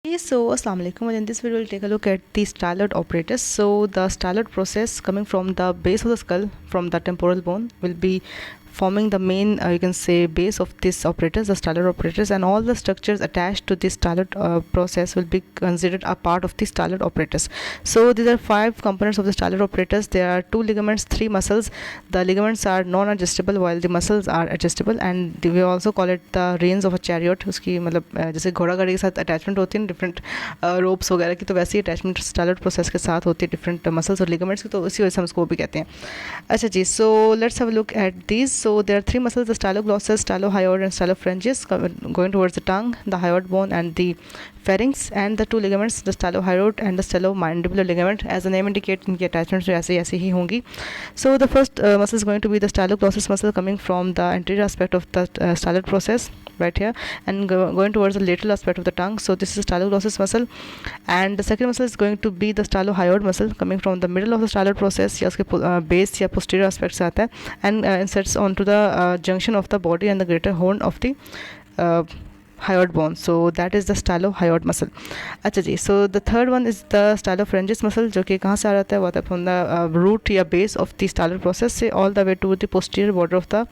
Hey, so assalamu alaikum, and in this video we'll take a look at the styloid operators. So the styloid process coming from the base of the skull, from the temporal bone, will be forming the main you can say base of this operators, the styloid operators, and all the structures attached to this styloid process will be considered a part of the styloid operators. So these are 5 components of the styloid operators. There are 2 ligaments, 3 muscles. The ligaments are non-adjustable while the muscles are adjustable, and we also call it the reins of a chariot. उसकी मतलब जैसे घोड़ा गाड़ी के साथ attachment होती है different ropes वगैरह की, तो वैसे ही अटैचमेंट styloid प्रोसेस के साथ होती है डिफरेंट मसल्स और लिगामेंट्स की, तो उसी वजह से हम उसको वो भी कहते हैं. अच्छा जी, so let's have a look at this. So there are 3 muscles: the styloglossus, stylohyoid, and stylopharyngeus, going towards the tongue, the hyoid bone, and the pharynx, and the 2 ligaments, the stylohyoid and the stylomandibular ligament. As the name indicates, इनकी attachments ऐसे ही होंगी. So the first muscle is going to be the styloglossus muscle, coming from the anterior aspect of the styloid process right here, and going towards the lateral aspect of the tongue. So this is the styloglossus muscle. And the second muscle is going to be the stylohyoid muscle, coming from the middle of the styloid process, या उसके base या posterior aspect से आता है, and inserts onto the junction of the body and the greater horn of the hyoid bone. So that is the stylohyoid muscle. अच्छा जी, so the third one is the stylopharyngeus muscle, जो कि कहाँ से आ रहा है, वो आता है from the root या base of the styloid process से all the way to the posterior border of the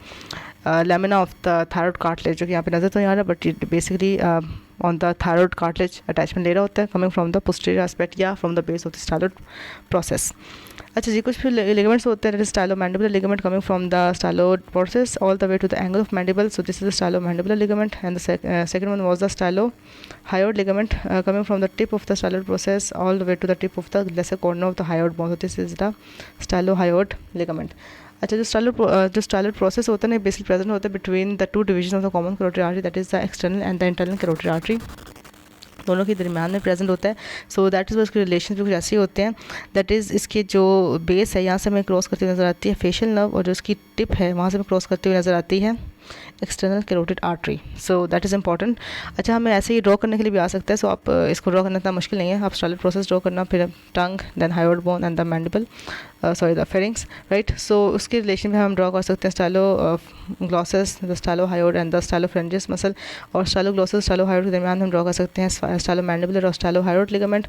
lamina of the thyroid cartilage, जो कि यहाँ पे नज़र तो नहीं आ रहा, but basically on the thyroid cartilage attachment ले रहा होता है, coming from the posterior aspect या from the base of the styloid process. अच्छा जी, कुछ फिर ligaments होते हैं, stylomandibular ligament coming from the styloid process all the way to the angle of mandible. So this is the stylomandibular ligament, and the second one was the stylohyoid ligament, coming from the tip of the styloid process all the way to the tip of the lesser corner of the hyoid bone. So this is the stylohyoid ligament. अच्छा, जो styloid process होता है ना, basically present होता है between the 2 division of the common carotid artery, that is the external and the internal carotid artery, दोनों के दरमियान में प्रेजेंट होता है. सो दैट इज़ उसके रिलेशन कुछ ऐसे होते हैं. दैट इज़ इसके जो बेस है यहाँ से हमें क्रॉस करती हुई नज़र आती है फेशियल नर्व, और जो इसकी टिप है वहाँ से हमें क्रॉस करती हुई नज़र आती है external carotid artery. So that is important. अच्छा, हमें ऐसे ही ड्रॉ करने के लिए भी आ सकता है. सो आप इसको ड्रॉ करना इतना मुश्किल नहीं है. आप styloid प्रोसेस ड्रॉ करना, फिर tongue, then hyoid bone and the mandible, the pharynx, right. So उसके रिलेशन में हम ड्रॉ कर सकते हैं styloglossus, the stylohyoid and the stylopharyngeus muscle, और styloglossus stylohyoid के दरमियान हम ड्रॉ कर सकते हैं stylomandibular और stylohyoid लिगामेंट,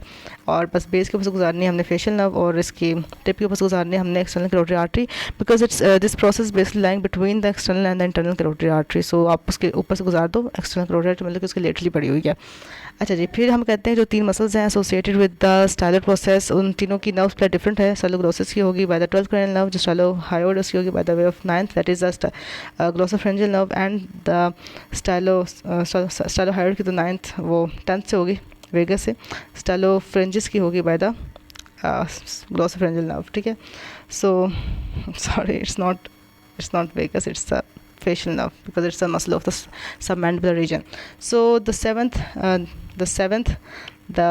और बस बेस के ऊपर से गुजारनी है हमने फेशियल नर्व, और इसकी टिप के ऊपर से गुजारनी है हमने external carotid artery, because it's this process basically lying between the external and the internal carotid artery. So आप उसके ऊपर से गुजार दो एक्सटर्नल कैरोटिड आर्टरी, मतलब कि उसकी लेटरली पड़ी हुई है. अच्छा जी, फिर हम कहते हैं जो 3 मसल्स हैं associated with the styloid process, उन तीनों की नर्व्स प्लेट डिफरेंट है. styloglossus की होगी by the 12th cranial nerve, जो stylohyoid उसकी होगी by the way of 9th, that is the glossopharyngeal nerve, and the stylohyoid की तो 9th वो 10th से होगी वेगस से. stylopharyngeus की होगी बाय द glossopharyngeal nerve. ठीक है, so sorry, it's not vagus, it's the facial nerve, because it's a muscle of the submandibular region. So the 7th, the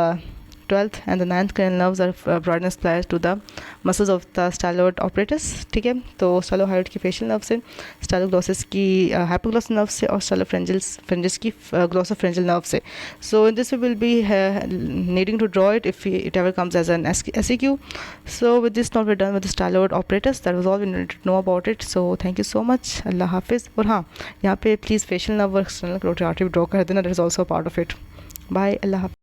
12th and the 9th cranial nerves are broadened supplies to the muscles of the styloid apparatus. ठीक है, तो stylohyoid की facial nerve से, styloglossus की hypoglossal nerve से, और stylopharyngeus की glossopharyngeal nerve से. So in this we will be needing to draw it if it ever comes as an SEQ. So with this note we're done with the styloid apparatus. That was all we needed to know about it. So thank you so much. Allah Hafiz. और हाँ, यहाँ पे please facial nerve और external carotid artery draw कर देना. That is also a part of it. Bye. Allah Hafiz.